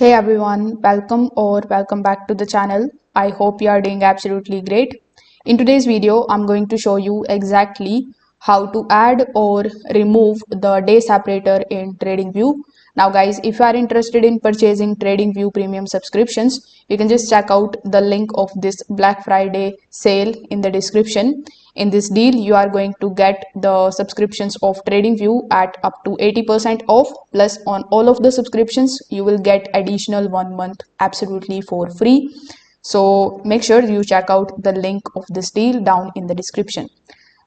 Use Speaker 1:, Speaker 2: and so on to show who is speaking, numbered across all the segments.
Speaker 1: Hey everyone, welcome back to the channel. I hope you are doing absolutely great. In today's video, I'm going to show you exactly how to add or remove the day separator in TradingView. Now guys, if you are interested in purchasing TradingView premium subscriptions, you can just check out the link of this Black Friday sale in the description. In this deal, you are going to get the subscriptions of TradingView at up to 80% off. Plus, on all of the subscriptions, you will get additional 1 month absolutely for free. So make sure you check out the link of this deal down in the description.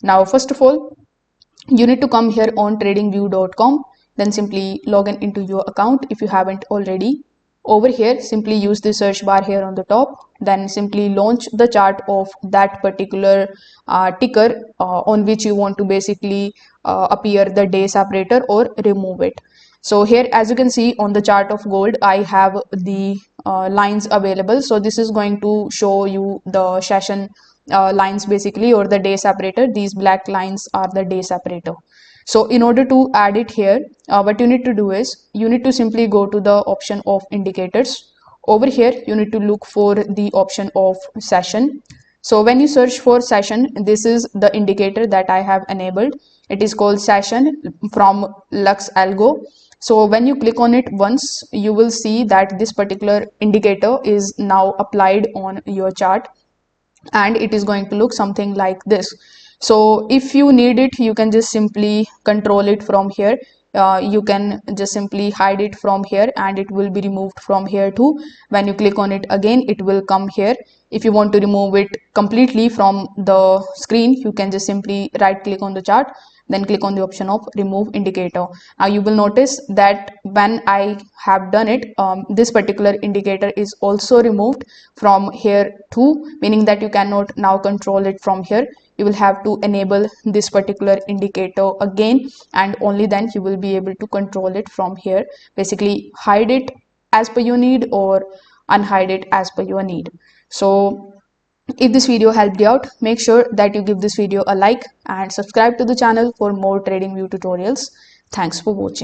Speaker 1: Now, first of all, you need to come here on tradingview.com, then simply log in into your account if you haven't already. Over here, simply use the search bar here on the top, then simply launch the chart of that particular ticker on which you want to basically appear the day separator or remove it. So here, as you can see on the chart of gold, I have the lines available. So this is going to show you the session lines basically, or the day separator. These black lines are the day separator. So in order to add it here, what you need to do is you need to simply go to the option of indicators. Over here, you need to look for the option of session. So when you search for session, this is the indicator that I have enabled. It is called session from Lux Algo. So when you click on it once, you will see that this particular indicator is now applied on your chart, and it is going to look something like this. So if you need it, you can just simply control it from here. You can just simply hide it from here and it will be removed from here too. When you click on it again, it will come here. If you want to remove it completely from the screen, you can just simply right click on the chart, then click on the option of remove indicator. Now you will notice that when I have done it, this particular indicator is also removed from here too, meaning that you cannot now control it from here. You will have to enable this particular indicator again, and only then you will be able to control it from here. Basically hide it as per your need or unhide it as per your need. So if this video helped you out, make sure that you give this video a like and subscribe to the channel for more TradingView tutorials. Thanks for watching.